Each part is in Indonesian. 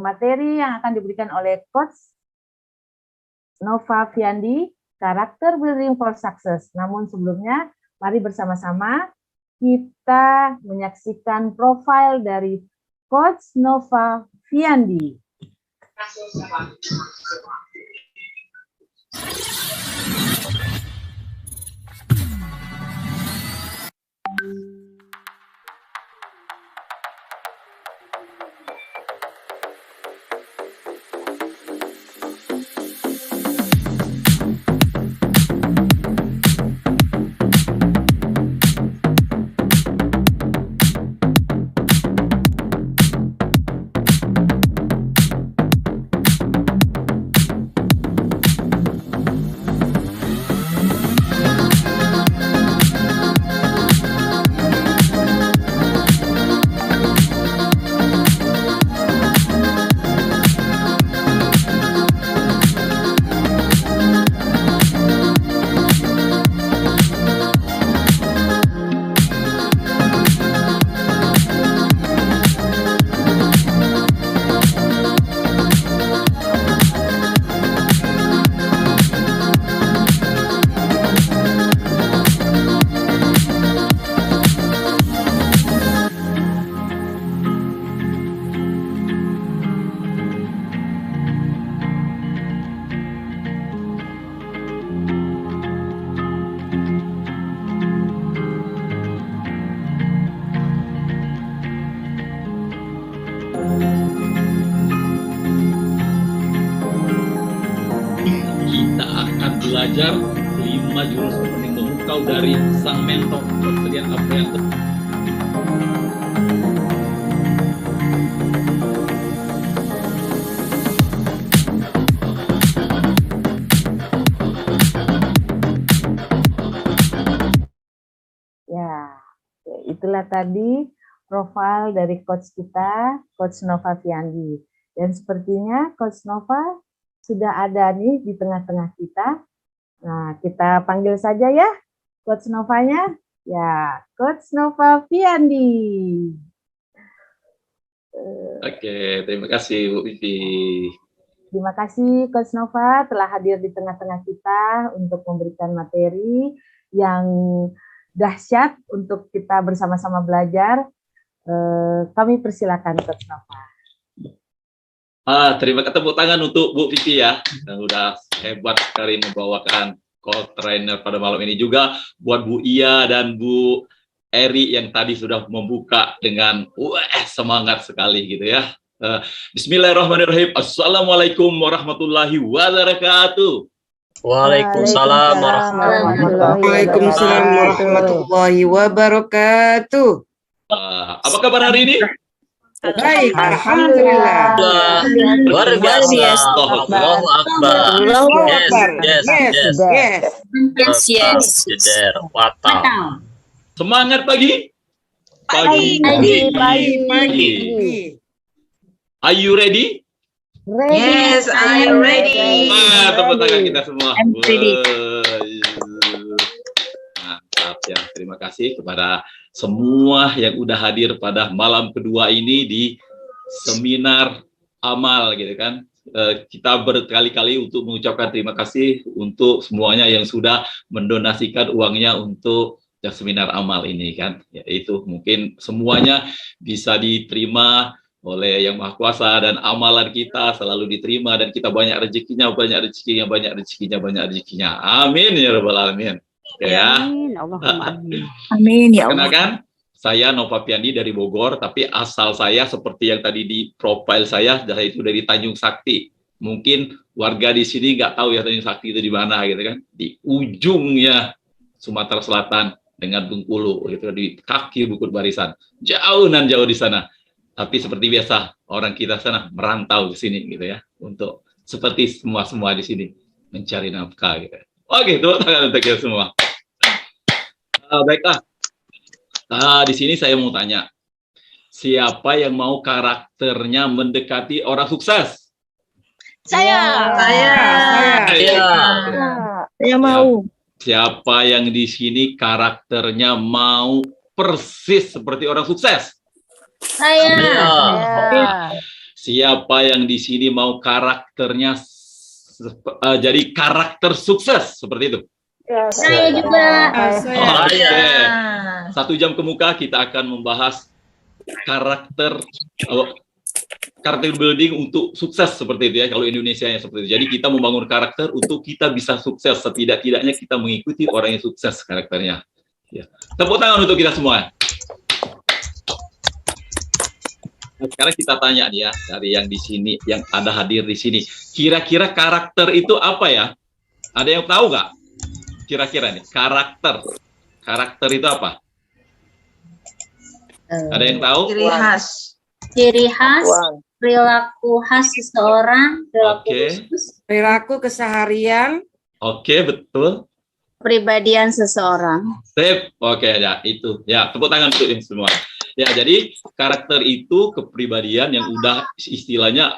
materi yang akan diberikan oleh Coach Nova Fiandi, Karakter Building for Success. Namun sebelumnya, mari bersama-sama kita menyaksikan profil dari Coach Nova Fiandi. Belajar 5 jurus penting memukau dari sang mentor Rian Aprianto. Ya, itulah tadi profil dari coach kita, Coach Nova Fiandi. Dan sepertinya Coach Nova sudah ada nih di tengah-tengah kita. Nah, kita panggil saja ya Coach Novanya. Ya, Coach Nova Fiandi. Oke, terima kasih Bu Vivi. Terima kasih Coach Nova telah hadir di tengah-tengah kita untuk memberikan materi yang dahsyat untuk kita bersama-sama belajar. Kami persilakan Coach Nova. Terima kasih, tepuk tangan untuk Bu Vivi ya, yang udah hebat sekali membawakan call trainer pada malam ini, juga buat Bu Iya dan Bu Eri yang tadi sudah membuka dengan semangat sekali gitu ya. Bismillahirrahmanirrahim. Assalamualaikum warahmatullahi wabarakatuh. Waalaikumsalam warahmatullahi wabarakatuh. Apa kabar hari ini? Baik, alhamdulillah. Luar biasa. Allahu Akbar. Yes. Semangat pagi. Are you ready? Yes, I am ready. Tepuk tangan kita semua. I'm ready. Mantap ya. Terima kasih kepada semua yang udah hadir pada malam kedua ini di seminar amal gitu kan. Kita berkali-kali untuk mengucapkan terima kasih untuk semuanya yang sudah mendonasikan uangnya untuk seminar amal ini kan. Yaitu mungkin semuanya bisa diterima oleh Yang Maha Kuasa dan amalan kita selalu diterima dan kita banyak rezekinya. Amin ya rabbal alamin. Ya. Amin ya Allah. Kenalkan, saya Nova Fiandi dari Bogor, tapi asal saya seperti yang tadi di profil saya itu dari Tanjung Sakti. Mungkin warga di sini nggak tahu ya Tanjung Sakti itu di mana gitu kan, di ujungnya Sumatera Selatan dengan Bengkulu gitu, di kaki Bukit Barisan, jauh di sana. Tapi seperti biasa orang kita sana merantau ke sini gitu ya, untuk seperti semua di sini mencari nafkah gitu. Oke, tepuk tangan untuk kita semua. Baiklah, di sini saya mau tanya, siapa yang mau karakternya mendekati orang sukses? Saya mau. Siapa yang di sini karakternya mau persis seperti orang sukses? Saya. siapa yang di sini mau karakternya jadi karakter sukses seperti itu? Saya juga. Oke. 1 jam ke muka kita akan membahas karakter building untuk sukses seperti itu ya, kalau Indonesia-nya seperti itu. Jadi kita membangun karakter untuk kita bisa sukses, setidak-tidaknya kita mengikuti orang yang sukses karakternya. Ya. Tepuk tangan untuk kita semua. Nah, sekarang kita tanya nih ya, dari yang di sini, yang ada hadir di sini, kira-kira karakter itu apa ya? Ada yang tahu nggak? Kira-kira nih, karakter itu apa? Ada yang tahu? Ciri khas. Ciri khas, perilaku khas seseorang, perilaku Oke. khusus, Perilaku keseharian. Oke, betul. kepribadian seseorang. Sip. Oke, ya itu. Ya, tepuk tangan untuk ini semua. Ya, jadi karakter itu kepribadian yang udah istilahnya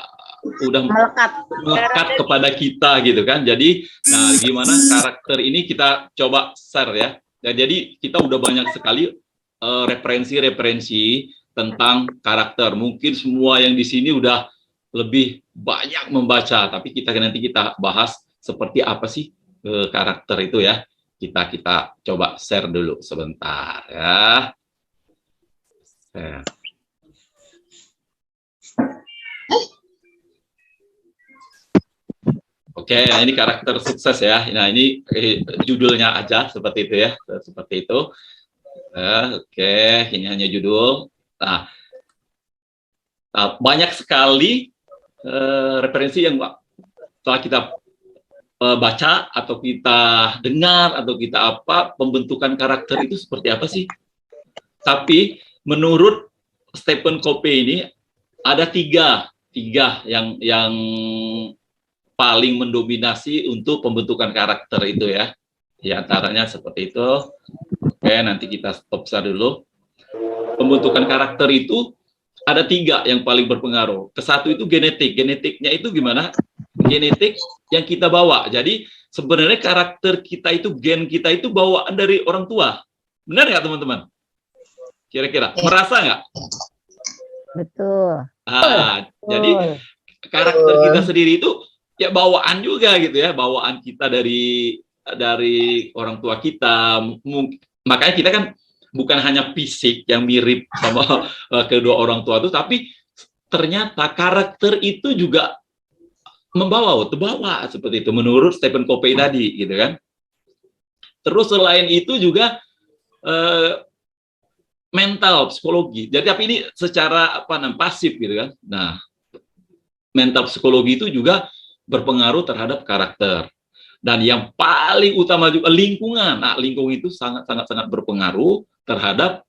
udah melekat kepada kita gitu kan. Jadi, nah gimana karakter ini kita coba share ya. Dan jadi kita udah banyak sekali referensi-referensi tentang karakter. Mungkin semua yang di sini udah lebih banyak membaca, tapi nanti kita bahas seperti apa sih karakter itu ya. Kita coba share dulu sebentar ya. Share. Oke, nah ini karakter sukses ya. Nah ini judulnya aja seperti itu ya, seperti itu. Oke, ini hanya judul. Nah, banyak sekali referensi yang setelah kita baca atau kita dengar atau kita apa, pembentukan karakter itu seperti apa sih? Tapi menurut Stephen Covey ini ada tiga yang paling mendominasi untuk pembentukan karakter itu ya. Di antaranya seperti itu. Oke, nanti kita stop dulu. Pembentukan karakter itu ada 3 yang paling berpengaruh. Kesatu itu genetik. Genetiknya itu gimana? Genetik yang kita bawa. Jadi sebenarnya karakter kita itu, gen kita itu bawaan dari orang tua. Benar nggak teman-teman? Kira-kira merasa nggak? Betul. Jadi karakter kita sendiri itu ya bawaan juga gitu ya, bawaan kita dari orang tua kita. Makanya kita kan bukan hanya fisik yang mirip sama kedua orang tua itu, tapi ternyata karakter itu juga terbawa seperti itu menurut Stephen Covey tadi gitu kan. Terus selain itu juga mental, psikologi. Jadi tapi ini secara pasif gitu kan. Nah, mental psikologi itu juga berpengaruh terhadap karakter. Dan yang paling utama juga lingkungan. Nah, lingkungan itu sangat berpengaruh terhadap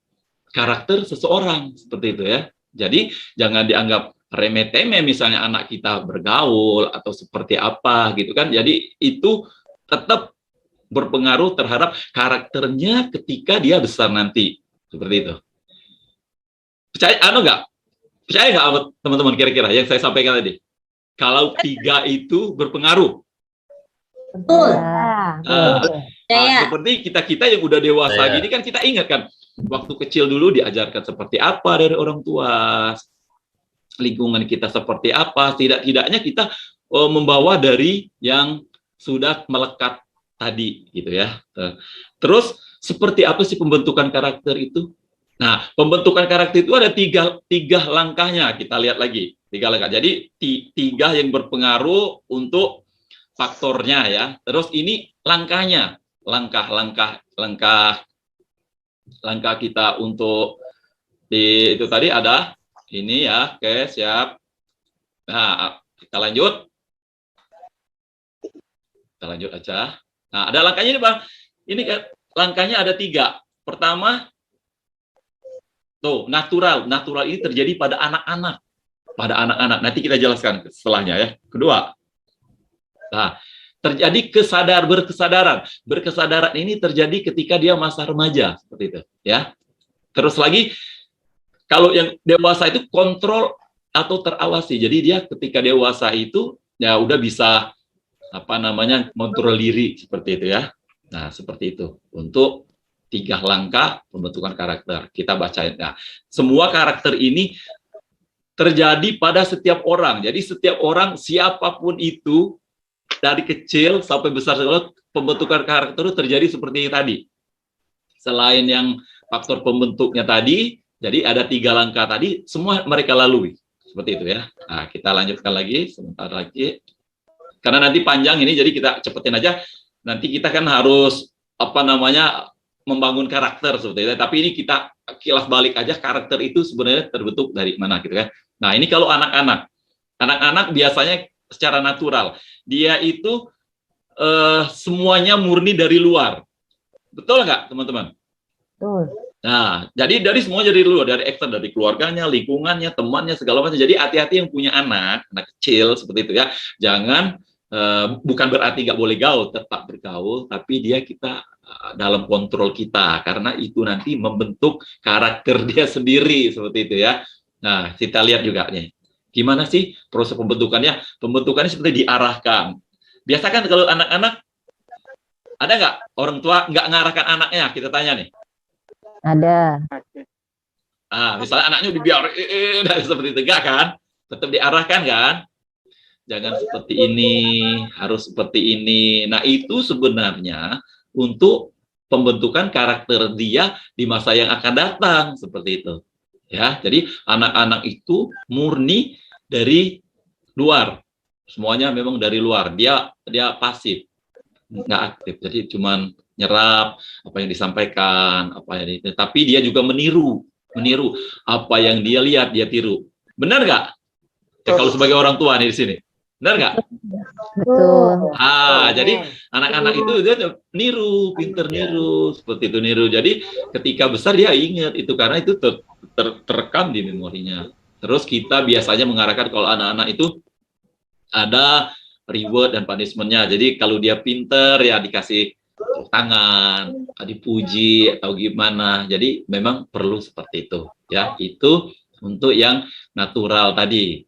karakter seseorang seperti itu ya. Jadi jangan dianggap remeh-temeh misalnya anak kita bergaul atau seperti apa gitu kan. Jadi itu tetap berpengaruh terhadap karakternya ketika dia besar nanti. Seperti itu. Percaya nggak teman-teman kira-kira yang saya sampaikan tadi? Kalau 3 itu berpengaruh. Betul. Seperti kita yang udah dewasa gini kan kita ingat kan waktu kecil dulu diajarkan seperti apa dari orang tua, lingkungan kita seperti apa, tidak-tidaknya kita membawa dari yang sudah melekat tadi gitu ya. Terus seperti apa sih pembentukan karakter itu? Nah, pembentukan karakter itu ada tiga langkahnya. Kita lihat lagi 3 langkah. Jadi 3 yang berpengaruh untuk faktornya ya. Terus ini langkahnya, langkah kita untuk itu tadi ada ini ya. Oke, siap. Nah, kita lanjut aja. Nah, ada langkahnya ini Bang. Ini langkahnya ada 3. Pertama, tuh natural ini terjadi pada anak-anak. Nanti kita jelaskan setelahnya ya. Kedua, nah, terjadi berkesadaran ini terjadi ketika dia masa remaja seperti itu ya. Terus lagi kalau yang dewasa itu kontrol atau terawasi. Jadi dia ketika dewasa itu ya udah bisa kontrol diri seperti itu ya. Nah, seperti itu untuk 3 langkah pembentukan karakter. Kita bacain. Nah, semua karakter ini terjadi pada setiap orang. Jadi setiap orang, siapapun itu, dari kecil sampai besar, pembentukan karakter itu terjadi seperti yang tadi. Selain yang faktor pembentuknya tadi, jadi ada 3 langkah tadi, semua mereka lalui. Seperti itu ya. Nah, kita lanjutkan lagi, sebentar lagi. Karena nanti panjang ini, jadi kita cepetin aja. Nanti kita kan harus, membangun karakter seperti itu. Tapi ini kita kilas balik aja, karakter itu sebenarnya terbentuk dari mana gitu kan. Nah, ini kalau anak-anak. Anak-anak biasanya secara natural. Dia itu semuanya murni dari luar. Betul nggak, teman-teman? Betul. Nah, jadi dari semua dari luar, dari ekstern, dari keluarganya, lingkungannya, temannya, segala macam. Jadi hati-hati yang punya anak kecil seperti itu ya. Jangan, bukan berarti nggak boleh gaul, tetap bergaul, tapi kita dalam kontrol kita, karena itu nanti membentuk karakter dia sendiri seperti itu ya. Nah, kita lihat juga nih. Gimana sih proses pembentukannya? Pembentukannya seperti diarahkan. Biasa kan kalau anak-anak, ada nggak orang tua nggak ngarahkan anaknya? Kita tanya nih. Ada. Misalnya anaknya dibiarin seperti itu, enggak kan? Tetap diarahkan kan? Jangan seperti ini, harus seperti ini. Nah, itu sebenarnya untuk pembentukan karakter dia di masa yang akan datang, seperti itu. Ya, jadi anak-anak itu murni dari luar. Semuanya memang dari luar. Dia pasif, nggak aktif. Jadi cuman nyerap apa yang disampaikan, tapi dia juga meniru apa yang dia lihat, dia tiru. Benar nggak? Ya, kalau sebagai orang tua nih di sini, benar nggak? Betul. Jadi anak-anak itu dia niru, pinter niru, seperti itu niru. Jadi ketika besar dia ingat itu, karena itu terekam di memorinya. Terus kita biasanya mengarahkan kalau anak-anak itu ada reward dan punishment-nya. Jadi kalau dia pinter ya dikasih tangan, dipuji atau gimana. Jadi memang perlu seperti itu ya. Itu untuk yang natural tadi.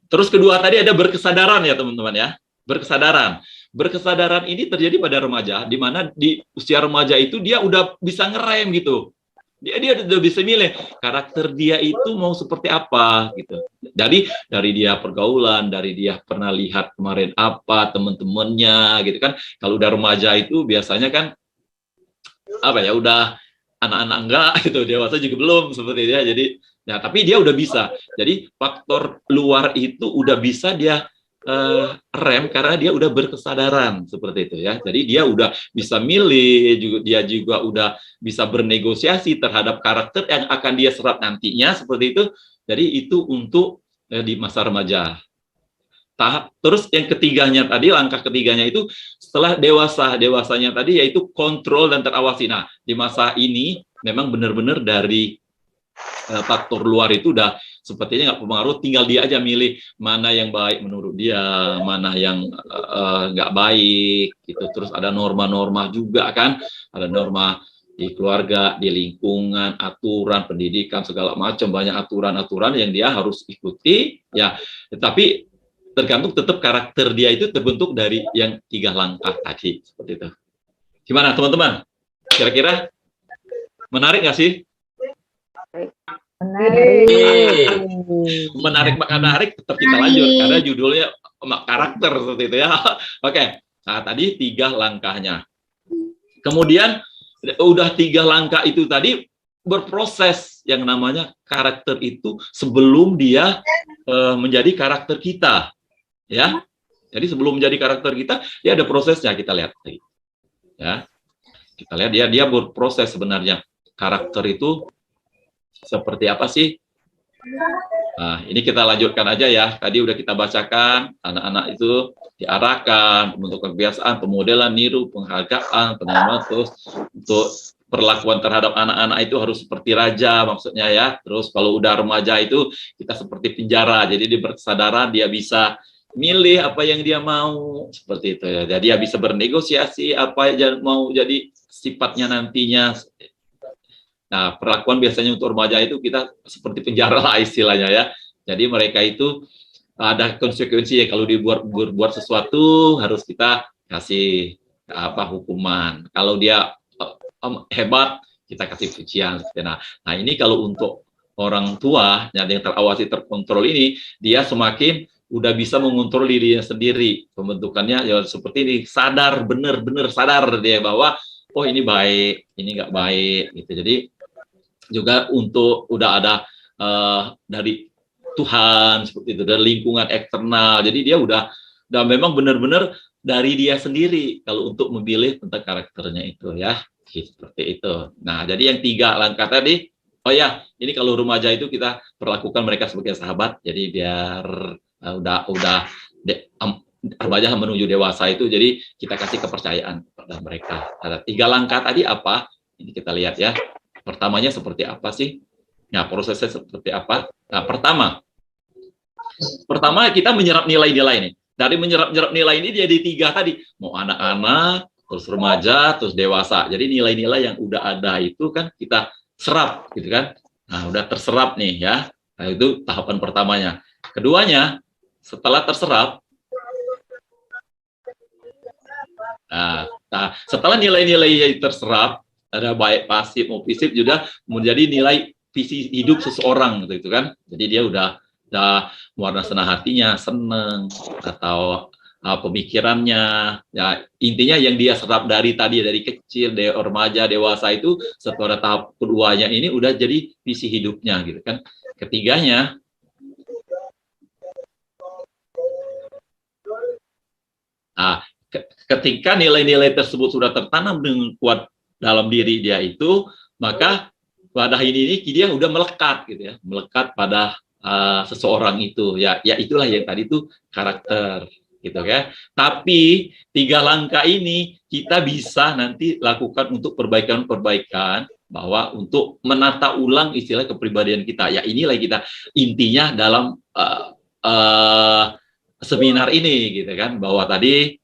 Terus kedua tadi ada berkesadaran ya teman-teman ya. Berkesadaran ini terjadi pada remaja, di mana di usia remaja itu dia udah bisa ngerem gitu. Dia udah bisa milih karakter dia itu mau seperti apa gitu. Jadi dari dia pergaulan, dari dia pernah lihat kemarin apa teman-temannya gitu kan. Kalau udah remaja itu biasanya kan udah anak-anak enggak gitu, dewasa juga belum seperti dia. Jadi ya, tapi dia udah bisa. Jadi faktor luar itu udah bisa dia rem karena dia udah berkesadaran seperti itu ya. Jadi dia udah bisa milih, dia juga udah bisa bernegosiasi terhadap karakter yang akan dia serap nantinya seperti itu. Jadi itu untuk di masa remaja. Terus yang ketiganya tadi, langkah ketiganya itu setelah dewasanya tadi yaitu kontrol dan terawasi. Nah, di masa ini memang benar-benar dari faktor luar itu udah sepertinya nggak berpengaruh, tinggal dia aja milih mana yang baik menurut dia, mana yang nggak baik gitu. Terus ada norma-norma juga kan, ada norma di keluarga, di lingkungan, aturan pendidikan segala macam, banyak aturan-aturan yang dia harus ikuti ya. Tetapi tergantung tetap karakter dia itu terbentuk dari yang 3 langkah tadi seperti itu. Gimana teman-teman? Kira-kira menarik nggak sih? Menarik, tetap kita lanjut karena judulnya karakter seperti itu ya. Oke, nah tadi 3 langkahnya. Kemudian udah 3 langkah itu tadi berproses yang namanya karakter itu sebelum dia menjadi karakter kita, ya. Jadi sebelum menjadi karakter kita, dia ada prosesnya, kita lihat, ya. Kita lihat dia berproses sebenarnya. Karakter itu seperti apa sih? Nah, ini kita lanjutkan aja ya. Tadi udah kita bacakan, anak-anak itu diarahkan untuk kebiasaan, pemodelan, niru, penghargaan, penerimaan, terus untuk perlakuan terhadap anak-anak itu harus seperti raja maksudnya ya. Terus kalau udah remaja itu kita seperti penjara. Jadi dia berkesadaran, dia bisa milih apa yang dia mau seperti itu ya. Jadi dia bisa bernegosiasi apa yang mau jadi sifatnya nantinya. Nah, perlakuan biasanya untuk remaja itu kita seperti penjara lah istilahnya ya. Jadi mereka itu ada konsekuensi ya, kalau berbuat sesuatu harus kita kasih hukuman. Kalau dia hebat kita kasih pujian. Nah ini kalau untuk orang tua yang terawasi, terkontrol ini, dia semakin udah bisa mengontrol dirinya sendiri. Pembentukannya ya seperti ini, sadar, benar-benar sadar dia bahwa oh ini baik, ini nggak baik gitu. Jadi juga untuk udah ada dari Tuhan seperti itu, dari lingkungan eksternal. Jadi dia udah memang benar-benar dari dia sendiri kalau untuk memilih tentang karakternya itu ya, seperti itu. Nah, jadi yang 3 langkah tadi, oh ya, ini kalau remaja itu kita perlakukan mereka sebagai sahabat. Jadi biar remaja menuju dewasa itu, jadi kita kasih kepercayaan pada mereka. Ada 3 langkah tadi apa? Ini kita lihat ya. Pertamanya seperti apa sih? Nah, prosesnya seperti apa? Nah, pertama kita menyerap nilai-nilai nih. Dari menyerap nilai ini jadi 3 tadi. Mau anak-anak, terus remaja, terus dewasa. Jadi nilai-nilai yang udah ada itu kan kita serap gitu kan. Nah, udah terserap nih ya. Nah, itu tahapan pertamanya. Keduanya, setelah terserap, nah setelah nilai-nilai yang terserap, ada baik pasif maupun pasif juga menjadi nilai visi hidup seseorang gitu kan. Jadi dia udah warna senang hatinya, seneng, atau pemikirannya, ya intinya yang dia serap dari kecil, dari remaja, dewasa itu setelah tahap keduanya ini udah jadi visi hidupnya gitu kan. Ketiganya, ketika nilai-nilai tersebut sudah tertanam dengan kuat dalam diri dia itu, maka pada ini dia udah melekat gitu ya, melekat pada seseorang itu ya itulah yang tadi itu karakter gitu ya. Tapi 3 langkah ini kita bisa nanti lakukan untuk perbaikan bahwa untuk menata ulang istilah kepribadian kita ya. Inilah kita intinya dalam seminar ini gitu kan, bahwa tadi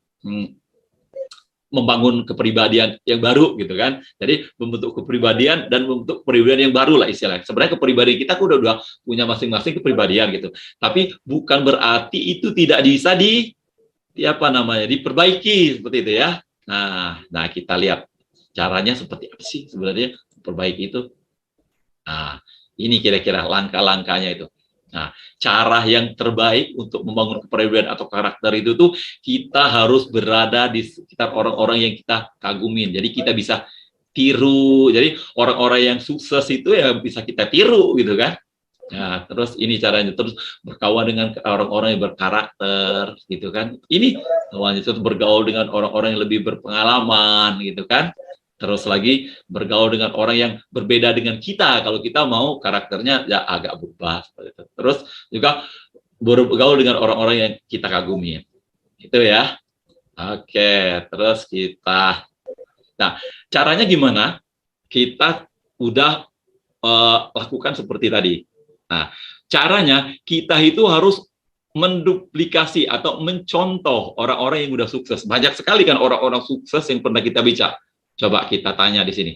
membangun kepribadian yang baru gitu kan. Jadi membentuk kepribadian dan membentuk kepribadian yang baru lah istilahnya. Sebenarnya kepribadian kita udah punya masing-masing kepribadian gitu. Tapi bukan berarti itu tidak bisa diperbaiki seperti itu ya. Nah kita lihat caranya seperti apa sih sebenarnya memperbaiki itu. Nah, ini kira-kira langkah-langkahnya itu. Nah, cara yang terbaik untuk membangun kepribadian atau karakter itu tuh kita harus berada di sekitar orang-orang yang kita kagumin. Jadi kita bisa tiru. Jadi orang-orang yang sukses itu ya bisa kita tiru gitu kan. Nah, terus ini caranya, terus berkawan dengan orang-orang yang berkarakter gitu kan. Ini awalnya terus bergaul dengan orang-orang yang lebih berpengalaman gitu kan. Terus lagi bergaul dengan orang yang berbeda dengan kita, kalau kita mau karakternya ya agak berubah seperti itu. Terus juga bergaul dengan orang-orang yang kita kagumi, itu ya. Oke, terus nah caranya gimana? Kita udah lakukan seperti tadi. Nah caranya kita itu harus menduplikasi atau mencontoh orang-orang yang udah sukses. Banyak sekali kan orang-orang sukses yang pernah kita bicara. Coba kita tanya di sini,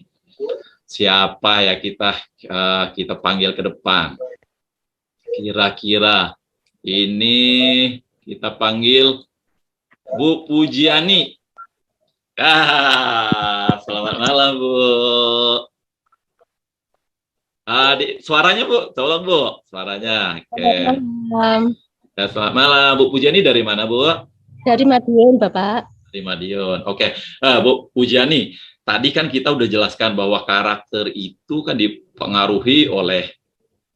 siapa ya kita panggil ke depan? Kira-kira ini kita panggil Bu Pujiani. Selamat malam Bu. Suaranya Bu, tolong Bu, suaranya. Oke. Ya, selamat malam Bu Pujiani, dari mana Bu? Dari Madiun Bapak. Dari Madiun. Oke. Bu Pujiani, tadi kan kita udah jelaskan bahwa karakter itu kan dipengaruhi oleh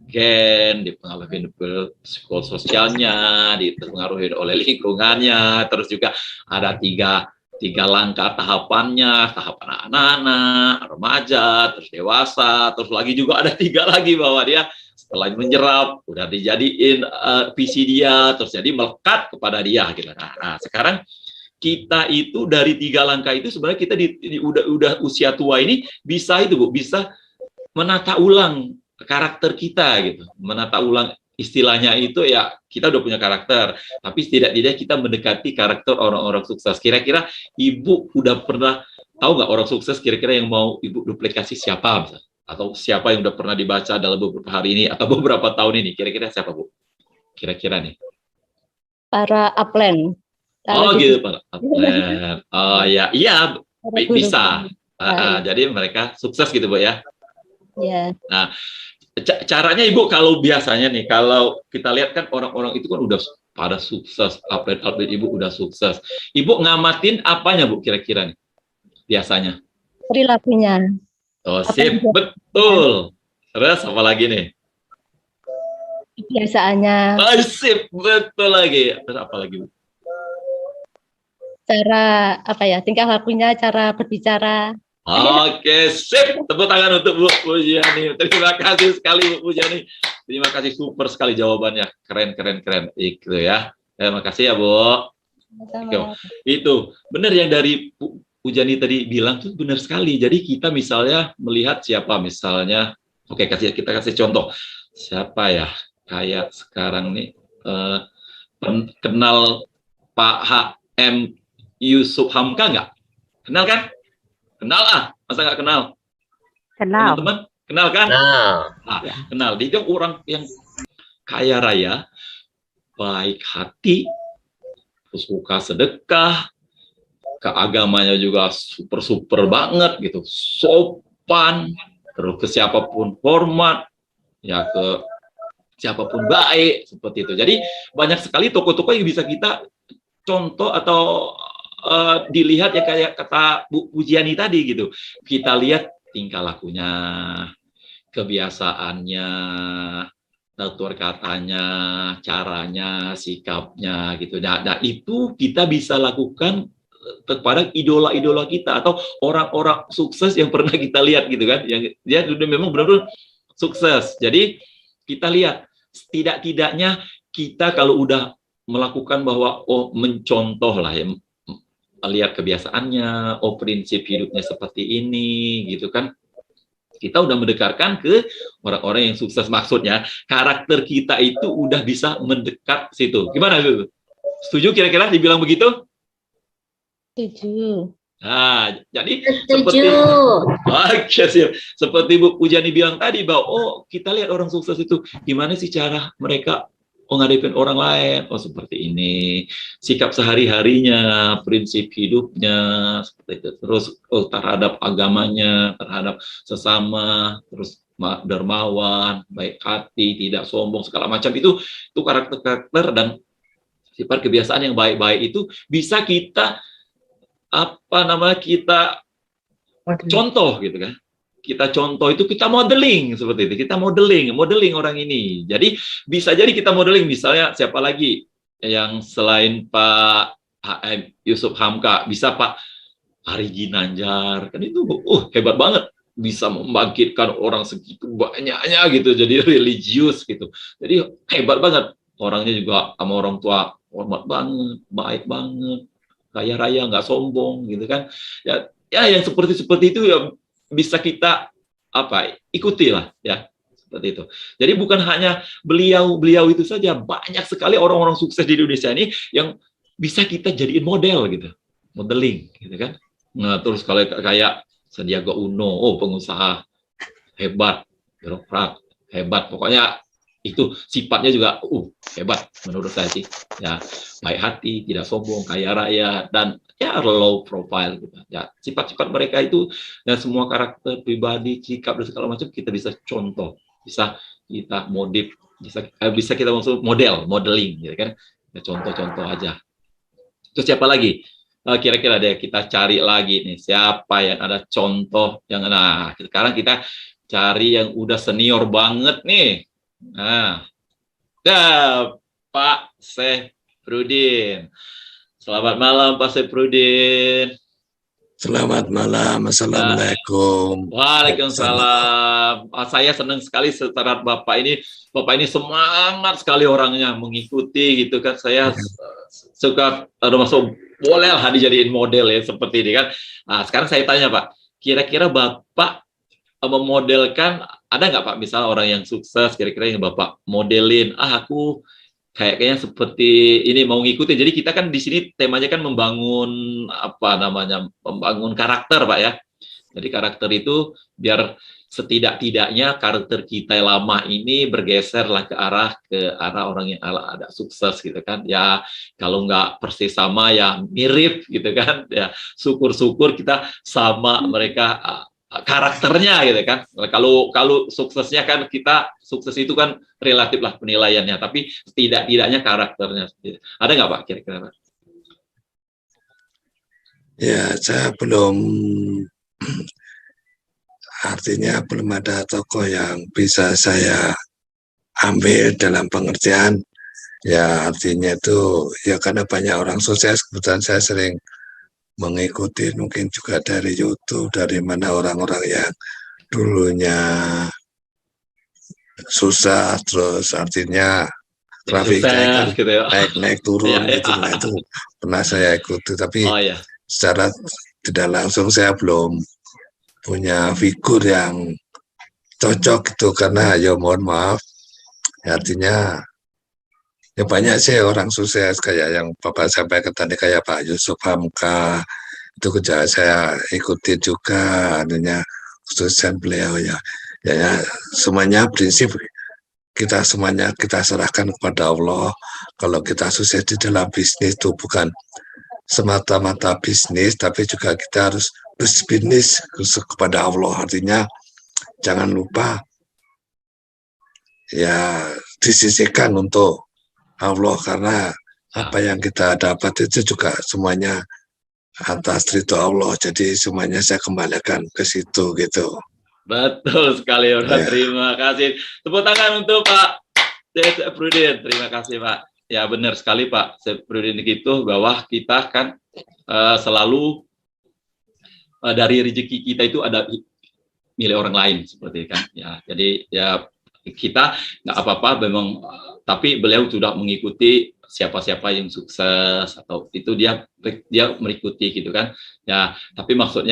gen, dipengaruhi oleh psikososialnya, dipengaruhi oleh lingkungannya, terus juga ada tiga langkah tahapannya, tahap anak-anak, remaja, terus dewasa, terus lagi juga ada 3 lagi bahwa dia setelah menyerap, udah dijadiin visi dia, terus jadi melekat kepada dia gitu. Nah, sekarang kita itu dari 3 langkah itu sebenarnya kita udah usia tua ini bisa itu Bu, bisa menata ulang karakter kita gitu. Menata ulang istilahnya itu ya kita udah punya karakter, tapi tidak kita mendekati karakter orang-orang sukses. Kira-kira Ibu udah pernah tahu nggak orang sukses kira-kira yang mau Ibu duplikasi siapa misalnya? Atau siapa yang udah pernah dibaca dalam beberapa hari ini atau beberapa tahun ini? Kira-kira siapa Bu? Kira-kira nih. Para upline. Oh gitu Pak. Oh ya, iya bisa. Jadi mereka sukses gitu Bu ya. Ya. Nah, Caranya Ibu kalau biasanya nih, kalau kita lihat kan orang-orang itu kan udah pada sukses, atlet-atlet Ibu udah sukses. Ibu ngamatin apanya Bu kira-kira nih biasanya? Perilakunya. Oh, Apa sip, yang betul. Terus apa lagi nih? kebiasaannya, Oh, sip, betul lagi. Terus apa lagi Bu? cara apa ya, tingkah lakunya, cara berbicara. Oke, sip. Tepuk tangan untuk Bu Pujiani. Terima kasih sekali Bu Pujiani. Terima kasih, super sekali jawabannya. Keren, keren, keren. Itu ya. Terima kasih ya Bu. Sama. Itu benar yang dari Bu Pujiani tadi bilang tuh benar sekali. Jadi kita misalnya melihat siapa misalnya, oke kita kasih contoh. Siapa ya? Kayak sekarang nih kenal Pak HM Yusuf Hamka nggak? Kenal kan? Kenal masa nggak kenal? Kenal. Teman-teman, kenal kan? Nah, kenal. Dia orang yang kaya raya, baik hati, terus suka sedekah, keagamanya juga super banget gitu, sopan, terus ke siapapun hormat, ya ke siapapun baik, seperti itu. Jadi banyak sekali tokoh-tokoh yang bisa kita contoh atau dilihat ya kayak kata Bu Pujiani tadi gitu. Kita lihat tingkah lakunya, kebiasaannya, tutur katanya, caranya, sikapnya gitu. Nah, itu kita bisa lakukan kepada idola-idola kita atau orang-orang sukses yang pernah kita lihat gitu kan. Yang dia sudah memang benar-benar sukses. Jadi kita lihat tidak-tidaknya kita kalau udah melakukan bahwa mencontoh lah ya, lihat kebiasaannya, prinsip hidupnya seperti ini gitu kan, kita udah mendekatkan ke orang-orang yang sukses. Maksudnya karakter kita itu udah bisa mendekat situ. Gimana itu? Setuju kira-kira dibilang begitu? Setuju. Nah, jadi Setuju. seperti Bu Pujiani bilang tadi bahwa kita lihat orang sukses itu gimana sih cara mereka ngadepin orang lain, seperti ini, sikap sehari-harinya, prinsip hidupnya, seperti itu. Terus terhadap agamanya, terhadap sesama, terus dermawan, baik hati, tidak sombong, segala macam itu karakter-karakter dan sifat kebiasaan yang baik-baik itu bisa kita kita contoh gitu kan. Kita contoh itu, kita modeling seperti itu. Kita modeling orang ini. Jadi bisa jadi kita modeling misalnya siapa lagi yang selain Pak HM Yusuf Hamka, bisa Pak Ari Ginanjar. Kan itu hebat banget, bisa membangkitkan orang segitu banyaknya gitu, jadi religius gitu. Jadi hebat banget. Orangnya juga sama orang tua hormat banget, baik banget, kaya raya, nggak sombong gitu kan. Ya yang seperti itu ya bisa kita ikuti lah ya, seperti itu. Jadi bukan hanya beliau itu saja, banyak sekali orang-orang sukses di Indonesia ini yang bisa kita jadiin model gitu, modeling gitu kan. Nah, terus kalau kayak Sandiaga Uno, pengusaha hebat, birokrat hebat, pokoknya itu sifatnya juga hebat menurut saya sih ya, baik hati, tidak sombong, kaya raya, dan ya low profile gitu ya. Sifat-sifat mereka itu dan semua karakter pribadi, sikap dan segala macam kita bisa contoh, bisa kita modif, bisa kita maksud modeling gitu kan. Ya, contoh-contoh aja. Terus siapa lagi? Kira-kira deh kita cari lagi nih, siapa yang ada contoh yang sekarang kita cari yang udah senior banget nih. Nah, Pak Syafruddin. Selamat malam Pak Syafruddin. Selamat malam, assalamualaikum. Waalaikumsalam. Saya senang sekali setelah Bapak ini semangat sekali orangnya, mengikuti gitu kan. Saya suka masuk boleh lah dijadiin model ya seperti ini kan. Nah, sekarang saya tanya Pak, kira-kira Bapak memodelkan, ada nggak Pak misalnya orang yang sukses kira-kira yang Bapak modelin, aku kayaknya seperti ini mau ngikutin. Jadi kita kan di sini temanya kan membangun membangun karakter Pak ya. Jadi karakter itu biar setidak-tidaknya karakter kita yang lama ini bergeser lah ke arah orang yang ada sukses gitu kan. Ya kalau nggak persis sama ya mirip gitu kan. Ya syukur-syukur kita sama mereka karakternya gitu kan. Kalau suksesnya kan kita sukses itu kan relatif lah penilaiannya, tapi tidaknya karakternya. Ada nggak Pak kira-kira Pak? Ya, saya belum, artinya belum ada tokoh yang bisa saya ambil dalam pengertian, ya artinya itu, ya karena banyak orang sukses, kebetulan saya sering mengikuti mungkin juga dari YouTube, dari mana orang-orang yang dulunya susah, terus artinya grafiknya kan gitu ya. naik turun gitu. Nah, itu pernah saya ikuti, tapi secara tidak langsung saya belum punya figur yang cocok gitu, karena ya mohon maaf, ya, artinya ya banyak sih orang sukses kayak yang Bapak sampaikan tadi, kayak Pak Yusuf Hamka, itu kerja saya ikuti juga, artinya khususnya beliau ya semuanya prinsip kita semuanya kita serahkan kepada Allah. Kalau kita sukses di dalam bisnis itu bukan semata-mata bisnis, tapi juga kita harus berbisnis kepada Allah. Artinya jangan lupa ya disisihkan untuk Allah, karena apa yang kita dapat itu juga semuanya atas ridho Allah. Jadi semuanya saya kembalikan ke situ gitu. Betul sekali, terima kasih. Tepuk tangan untuk Pak Syafruddin. Terima kasih Pak. Ya benar sekali Pak Syafruddin gitu, bahwa kita kan selalu dari rezeki kita itu ada milik orang lain seperti kan. Ya jadi ya kita nggak apa-apa memang, tapi beliau sudah mengikuti siapa-siapa yang sukses atau itu dia mengikuti gitu kan ya. Tapi maksud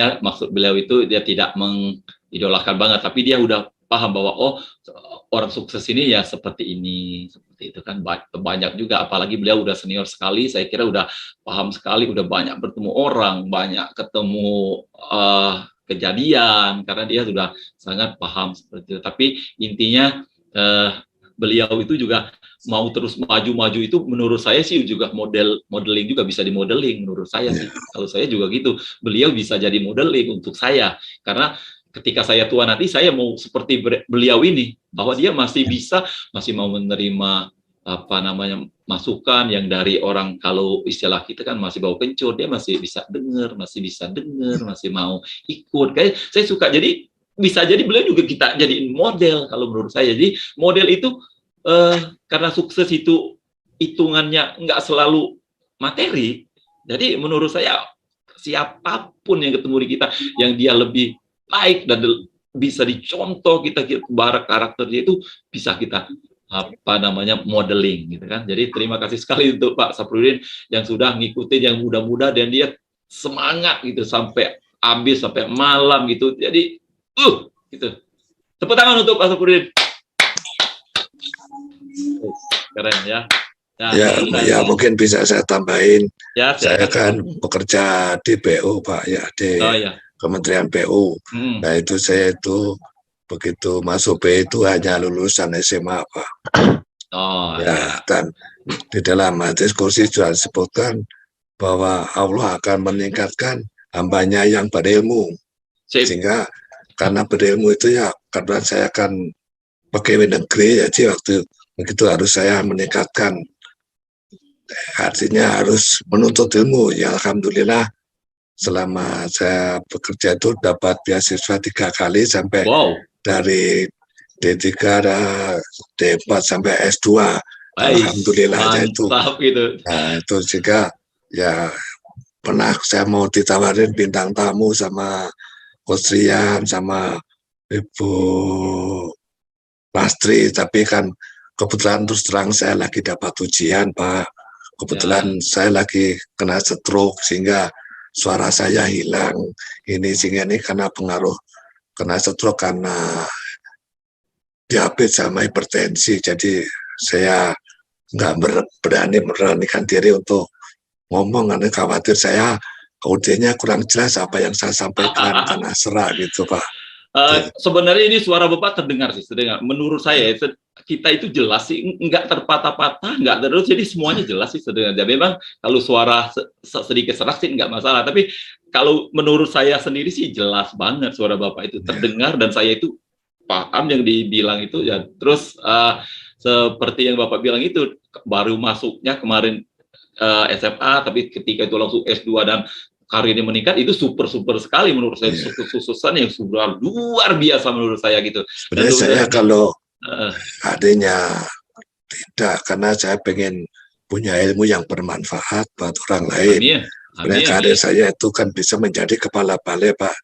beliau itu dia tidak mengidolakan banget, tapi dia udah paham bahwa oh orang sukses ini ya seperti ini, seperti itu kan. Banyak juga, apalagi beliau udah senior sekali, saya kira udah paham sekali, udah banyak bertemu orang, banyak ketemu kejadian, karena dia sudah sangat paham seperti itu. Tapi intinya beliau itu juga mau terus maju-maju, itu menurut saya sih juga modeling juga bisa dimodeling menurut saya sih. Kalau saya juga gitu, beliau bisa jadi modeling untuk saya, karena ketika saya tua nanti saya mau seperti beliau ini, bahwa dia masih mau menerima masukan yang dari orang, kalau istilah kita kan masih bau kencur, dia masih bisa dengar, masih mau ikut. Kayak saya suka, jadi bisa jadi beliau juga kita jadiin model kalau menurut saya. Jadi model itu karena sukses itu hitungannya nggak selalu materi. Jadi menurut saya siapapun yang ketemu di kita, yang dia lebih baik dan bisa dicontoh kita karakter dia itu bisa kita modeling gitu kan. Jadi terima kasih sekali untuk Pak Syafruddin yang sudah ngikutin yang muda-muda, dan dia semangat gitu sampai habis, sampai malam gitu. Jadi gitu. Tepuk tangan untuk Pak Syafruddin. Keren ya. Ya, mungkin bisa saya tambahin. Ya, saya kan bekerja di PU Pak ya, di Kementerian PU. Nah itu saya itu begitu masuk PU itu hanya lulusan SMA Pak. Dan di dalam hadis kursi sudah disebutkan bahwa Allah akan meningkatkan hambanya yang berilmu. Sehingga karena berilmu itu ya, karena saya kan pegawai negeri, jadi waktu begitu harus saya meningkatkan, artinya harus menuntut ilmu. Ya alhamdulillah selama saya bekerja itu dapat beasiswa 3 kali sampai dari D3, D4 sampai S2. Alhamdulillah itu. Nah itu juga ya pernah saya mau ditawarin bintang tamu sama Coach Rian sama Ibu Lastri, tapi kan kebetulan terus terang saya lagi dapat ujian Pak. Kebetulan saya lagi kena stroke sehingga suara saya hilang. Sehingga ini karena pengaruh kena stroke karena diabetes sama hipertensi. Jadi saya nggak beranikan diri untuk ngomong, karena khawatir saya audionya kurang jelas apa yang saya sampaikan karena serak gitu Pak. Sebenarnya ini suara Bapak terdengar sih, menurut saya kita itu jelas sih, nggak terpatah-patah, nggak terus, jadi semuanya jelas sih sebenarnya. Memang kalau suara sedikit serak sih nggak masalah, tapi kalau menurut saya sendiri sih jelas banget suara Bapak itu terdengar dan saya itu paham yang dibilang itu ya. Terus seperti yang Bapak bilang itu baru masuknya kemarin SMA, tapi ketika itu langsung S2 dan karirnya meningkat, itu super sekali menurut saya. Suksesan yang sudah luar biasa menurut saya gitu. Sebenarnya saya kalau adanya tidak, karena saya pengen punya ilmu yang bermanfaat buat orang lain. Sebenarnya karir saya itu kan bisa menjadi kepala balai, Pak.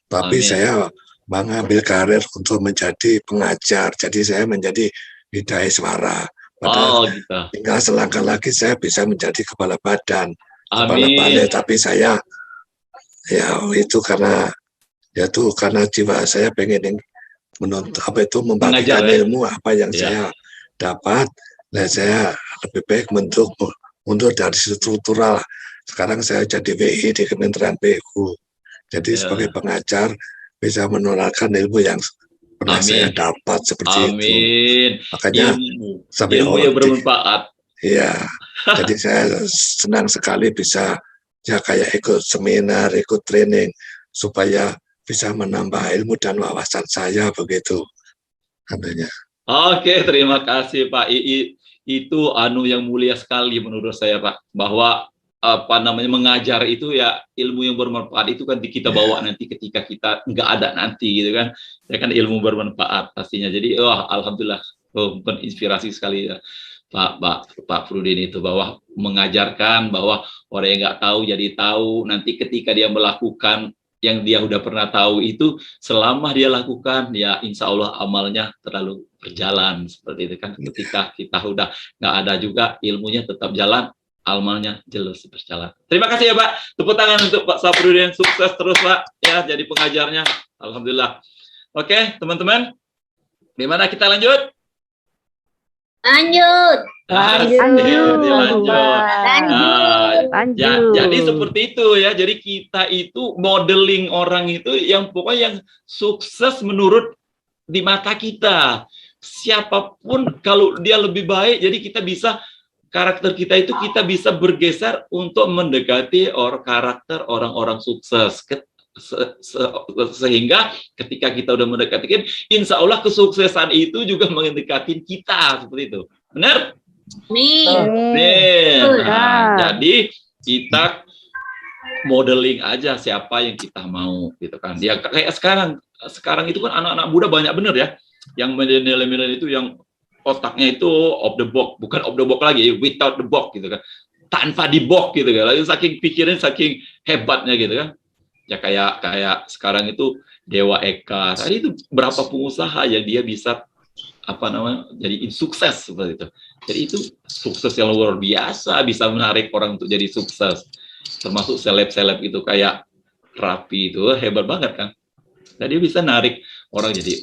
Tapi saya mengambil karir untuk menjadi pengajar. Jadi saya menjadi Hidayah Suara. Padahal tinggal selangkah lagi saya bisa menjadi kepala badan, kepala balai. Tapi saya ya itu karena jiwa saya pengen menuntut membagikan ilmu apa yang saya dapat. Nah, saya lebih baik mundur dari struktural. Sekarang saya jadi WI di Kementerian PU. Jadi sebagai pengajar bisa menularkan ilmu yang pernah saya dapat seperti itu. Makanya sampai ilmu yang bermanfaat. Iya. Jadi saya senang sekali bisa kayak ikut seminar, ikut training supaya bisa menambah ilmu dan wawasan saya begitu. Ambilnya. Oke, terima kasih Pak Ii. Itu yang mulia sekali menurut saya Pak, bahwa mengajar itu ya ilmu yang bermanfaat itu kan kita bawa nanti ketika kita nggak ada nanti gitu kan, ya kan ilmu bermanfaat pastinya. Jadi alhamdulillah berinspirasi sekali ya Pak Frudin itu, bahwa mengajarkan bahwa orang yang nggak tahu jadi tahu, nanti ketika dia melakukan yang dia udah pernah tahu itu, selama dia lakukan ya insya Allah amalnya terlalu berjalan seperti itu kan. Ketika kita udah nggak ada juga, ilmunya tetap jalan, amalnya jelas berjalan. Terima kasih ya Pak, tepuk tangan untuk Pak Safrudin, sukses terus Pak ya jadi pengajarnya, alhamdulillah. Oke teman-teman, gimana kita lanjut? Lanjut. Jadi seperti itu ya. Jadi kita itu modeling orang itu yang pokoknya yang sukses menurut di mata kita. Siapapun kalau dia lebih baik, jadi kita bisa, karakter kita itu kita bisa bergeser untuk mendekati karakter orang-orang sukses. Sehingga ketika kita udah mendekati, insya Allah kesuksesan itu juga mendekati kita seperti itu. Benar? Jadi kita modeling aja siapa yang kita mau gitu kan. Dia kayak sekarang itu kan anak-anak muda banyak bener ya, yang milenial itu yang otaknya itu off the box, bukan off the box lagi, without the box gitu kan, tanpa di box gitu kan. Lalu saking pikirin, saking hebatnya gitu kan. Ya kayak sekarang itu Dewa Eka, tadi itu berapa pengusaha yang dia bisa jadi sukses seperti itu. Jadi itu sukses yang luar biasa, bisa menarik orang untuk jadi sukses. Termasuk seleb-seleb itu kayak Rapi itu hebat banget kan. Jadi bisa narik orang jadi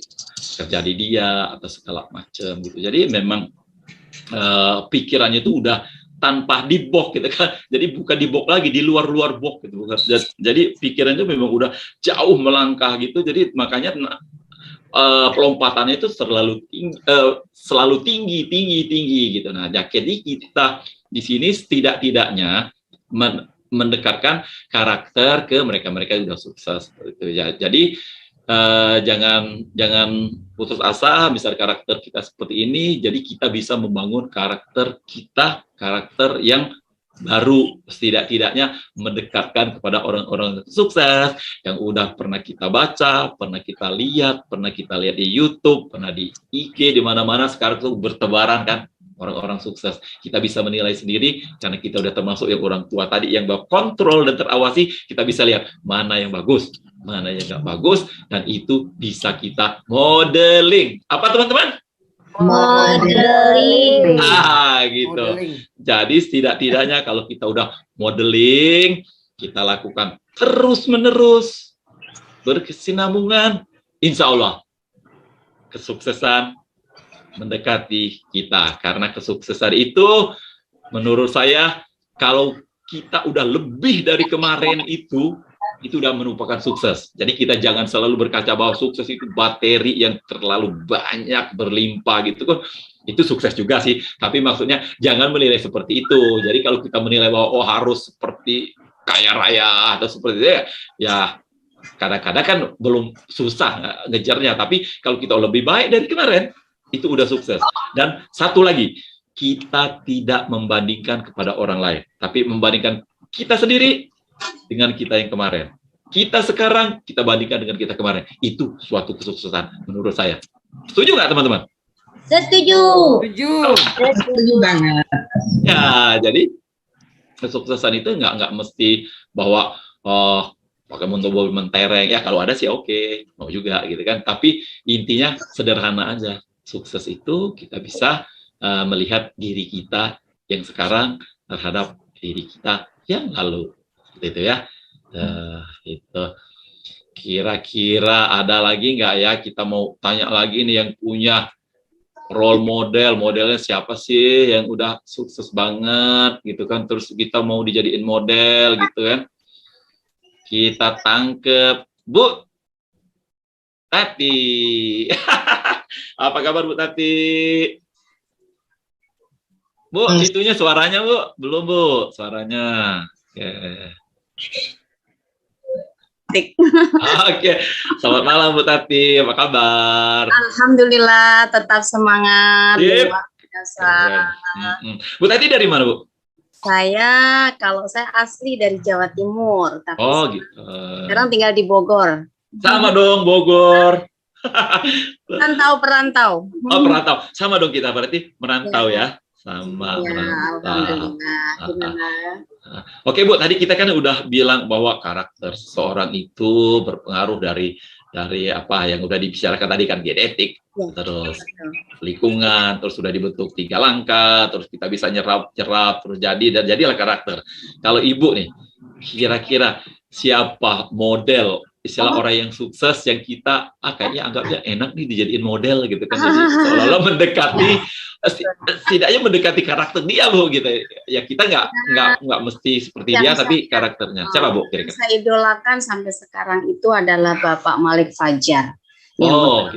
kerja di dia atau segala macam gitu. Jadi memang pikirannya itu udah tanpa di box gitu kan. Jadi bukan di box lagi, di luar box gitu. Jadi pikirannya memang udah jauh melangkah gitu. Jadi makanya pelompatannya itu selalu tinggi gitu. Nah, jadi kita di sini tidak-tidaknya mendekatkan karakter ke mereka yang sudah sukses gitu ya. Jadi jangan putus asa, misal karakter kita seperti ini, jadi kita bisa membangun karakter yang baru, setidak-tidaknya mendekatkan kepada orang-orang sukses yang udah pernah kita baca, pernah kita lihat di YouTube, pernah di IG, di mana-mana sekarang tuh bertebaran kan orang-orang sukses. Kita bisa menilai sendiri karena kita udah termasuk yang orang tua tadi yang kontrol dan terawasi, kita bisa lihat mana yang bagus, mana yang nggak bagus, dan itu bisa kita modeling. Apa teman-teman? Modeling. Gitu. Jadi setidak-tidaknya kalau kita udah modeling, kita lakukan terus-menerus, berkesinambungan, insya Allah kesuksesan mendekati kita. Karena kesuksesan itu menurut saya, kalau kita udah lebih dari kemarin itu udah merupakan sukses. Jadi kita jangan selalu berkaca bahwa sukses itu materi yang terlalu banyak berlimpah gitu kan. Itu sukses juga sih, tapi maksudnya jangan menilai seperti itu. Jadi kalau kita menilai bahwa harus seperti kaya raya atau seperti itu ya kadang-kadang kan belum susah ngejarnya, tapi kalau kita lebih baik dari kemarin itu udah sukses. Dan satu lagi, kita tidak membandingkan kepada orang lain, tapi membandingkan kita sendiri dengan kita yang kemarin. Kita sekarang kita bandingkan dengan kita kemarin, itu suatu kesuksesan menurut saya. Setuju nggak teman-teman? Setuju. Setuju banget. Ya, jadi kesuksesan itu nggak mesti bahwa pakai mobil mentereng. Ya kalau ada sih oke, mau juga gitu kan. Tapi intinya sederhana aja. Sukses itu kita bisa melihat diri kita yang sekarang terhadap diri kita yang lalu. Gitu ya. Itu. Kira-kira ada lagi nggak ya? Kita mau tanya lagi nih yang punya role model, modelnya siapa sih yang udah sukses banget gitu kan, terus kita mau dijadiin model gitu kan. Kita tangkep Bu Tati. Apa kabar Bu Tati? Bu, itunya suaranya Bu? Belum Bu, suaranya. Oke. Selamat malam Bu Tati, apa kabar? Alhamdulillah, tetap semangat. Yep. Luar biasa. Bu Tati dari mana Bu? Kalau saya asli dari Jawa Timur, tapi Gitu. sekarang tinggal di Bogor. Sama dong Bogor. Perantau. Oh perantau, sama dong kita berarti merantau ya. Sama Ya, merantau. alhamdulillah. Oke Bu, tadi kita kan udah bilang bahwa karakter seseorang itu berpengaruh dari apa yang udah dibicarakan tadi kan, genetik, terus lingkungan, terus sudah dibentuk 3 langkah, terus kita bisa nyerap, terus jadilah karakter. Kalau Ibu nih, kira-kira siapa model istilah orang yang sukses yang kita kayaknya anggapnya enak nih dijadiin model gitu kan, jadi seolah-olah mendekati setidaknya mendekati karakter dia Bu gitu ya. Kita nggak mesti seperti dia tapi karakternya. Siapa Bu kira-kira? Saya idolakan sampai sekarang itu adalah Bapak Malik Fajar. Gitu.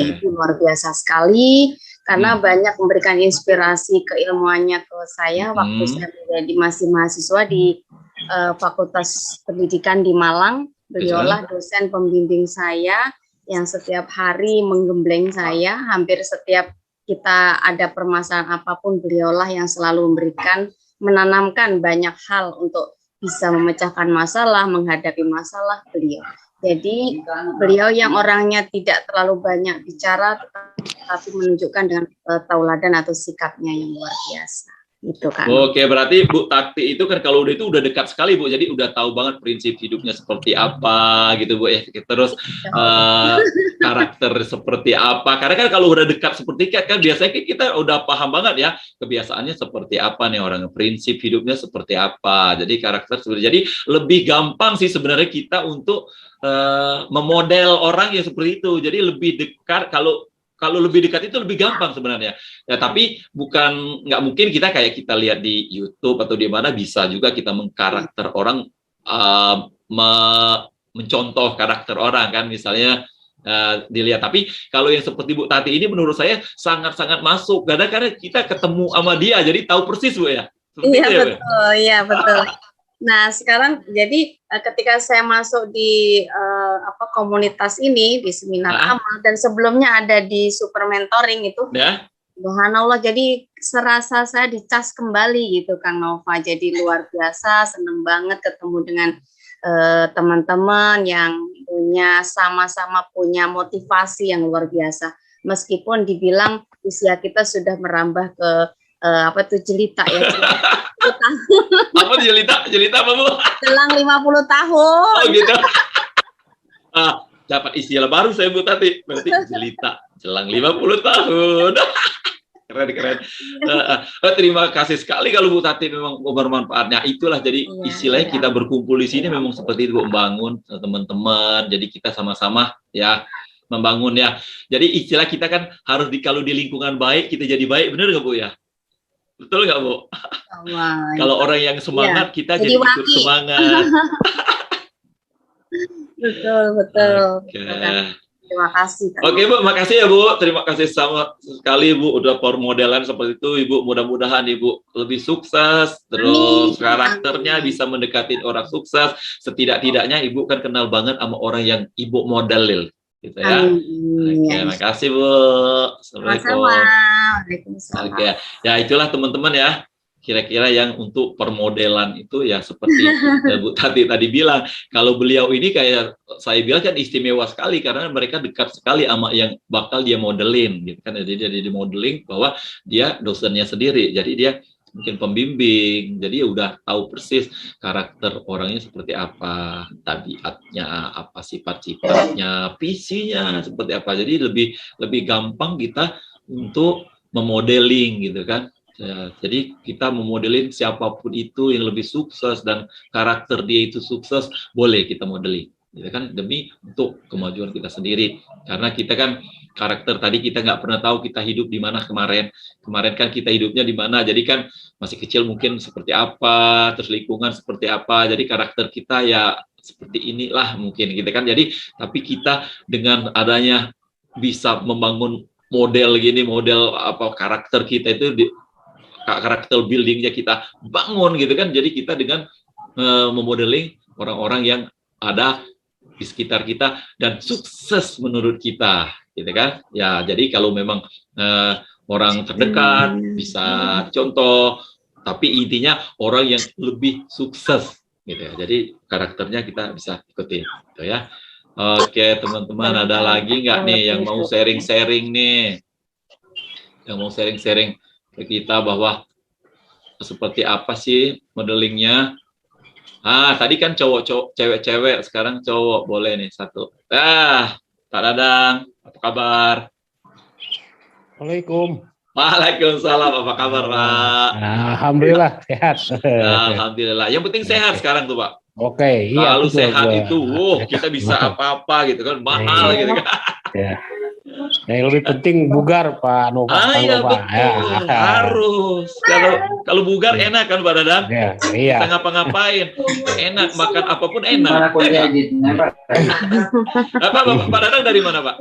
Itu luar biasa sekali karena banyak memberikan inspirasi keilmuannya ke saya waktu saya masih mahasiswa di Fakultas Pendidikan di Malang. Beliaulah dosen pembimbing saya yang setiap hari menggembleng saya. Hampir setiap kita ada permasalahan apapun, beliaulah yang selalu menanamkan banyak hal untuk bisa memecahkan masalah, menghadapi masalah beliau. Jadi beliau yang orangnya tidak terlalu banyak bicara, tapi menunjukkan dengan tauladan atau sikapnya yang luar biasa. Itu kan. Oke, berarti Bu Tati itu kan kalau udah dekat sekali Bu, jadi udah tahu banget prinsip hidupnya seperti apa gitu Bu ya. Terus karakter seperti apa. Karena kan kalau udah dekat seperti kan biasanya kita udah paham banget ya kebiasaannya seperti apa nih orang, prinsip hidupnya seperti apa. Jadi karakter jadi lebih gampang sih sebenarnya kita untuk memodel orang yang seperti itu. Jadi lebih dekat, kalau lebih dekat itu lebih gampang sebenarnya. Ya, tapi nggak mungkin kita kayak kita lihat di YouTube atau di mana, bisa juga kita mengkarakter orang, mencontoh karakter orang kan, misalnya dilihat. Tapi kalau yang seperti Bu Tati ini menurut saya sangat-sangat masuk. Karena kita ketemu sama dia, jadi tahu persis Bu ya. Iya betul. Nah sekarang jadi ketika saya masuk di komunitas ini di seminar amal, dan sebelumnya ada di super mentoring itu, subhanallah, jadi serasa saya dicas kembali gitu Kang Nova. Jadi luar biasa, seneng banget ketemu dengan teman-teman yang sama-sama punya motivasi yang luar biasa. Meskipun dibilang usia kita sudah merambah ke jelita ya. Apa jelita apa Bu? Jelang 50 tahun. Oh gitu. Dapat istilah baru saya Bu Tati. Berarti jelita jelang 50 tahun. Keren. Terima kasih sekali kalau Bu Tati memang bermanfaatnya. Itulah jadi istilahnya kita berkumpul di sini memang seperti itu, membangun teman-teman. Jadi kita sama-sama ya membangun ya. Jadi istilah kita kan harus kalau di lingkungan baik kita jadi baik, benar nggak Bu ya? Betul nggak Bu? Kalau orang yang semangat, kita jadi ikut semangat. Betul. Oke. Terima kasih. Oke Bu, makasih ya Bu. Terima kasih sama sekali Bu udah permodelan seperti itu Ibu. Mudah-mudahan Ibu lebih sukses, terus karakternya bisa mendekati orang sukses. Setidak-tidaknya Ibu kan kenal banget sama orang yang Ibu modelin, gitu ya. Oke, makasih Bu. Assalamualaikum. Waalaikumsalam. Oke, ya itulah teman-teman ya. Kira-kira yang untuk permodelan itu ya seperti Bu tadi bilang, kalau beliau ini kayak saya bilang kan istimewa sekali karena mereka dekat sekali sama yang bakal dia modelin gitu kan. Jadi dia di modeling bahwa dia dosennya sendiri. Jadi dia mungkin pembimbing. Jadi ya udah tahu persis karakter orangnya seperti apa, tabiatnya, apa sifat-sifatnya, visinya seperti apa. Jadi lebih gampang kita untuk memodeling gitu kan. Ya, jadi kita memodelin siapapun itu yang lebih sukses dan karakter dia itu sukses, boleh kita modeling, gitu kan, demi untuk kemajuan kita sendiri. Karena kita kan karakter tadi kita nggak pernah tahu kita hidup di mana kemarin kan kita hidupnya di mana. Jadi kan masih kecil mungkin seperti apa, terus lingkungan seperti apa. Jadi karakter kita ya seperti inilah mungkin, gitu kan. Jadi tapi kita dengan adanya bisa membangun model gini, model apa karakter kita itu karakter buildingnya kita bangun gitu kan. Jadi kita dengan memodeling orang-orang yang ada di sekitar kita dan sukses menurut kita, gitu kan. Ya, jadi kalau memang orang terdekat bisa contoh, tapi intinya orang yang lebih sukses, gitu ya. Jadi karakternya kita bisa ikuti, gitu ya. Oke, teman-teman, ada lagi nggak nih yang mau sharing-sharing nih? Yang mau sharing-sharing ke kita bahwa seperti apa sih modelingnya? Tadi kan cowok-cowok, cewek-cewek, sekarang cowok boleh nih satu. Pak Dadang, apa kabar? Waalaikumsalam. Waalaikumsalam, apa kabar Pak? Alhamdulillah sehat. Alhamdulillah. Yang penting sehat sekarang tuh Pak. Oke, iya. Kalau sehat itu, kita bisa apa-apa gitu kan, mahal gitu kan. Ya. Yang lebih penting bugar Pak Nova. Iya betul, ya. Harus. Kalau bugar enak kan Pak Dadang? Ya, iya. Kita ngapa-ngapain, enak, makan apapun enak. Pak Dadang dari mana Pak?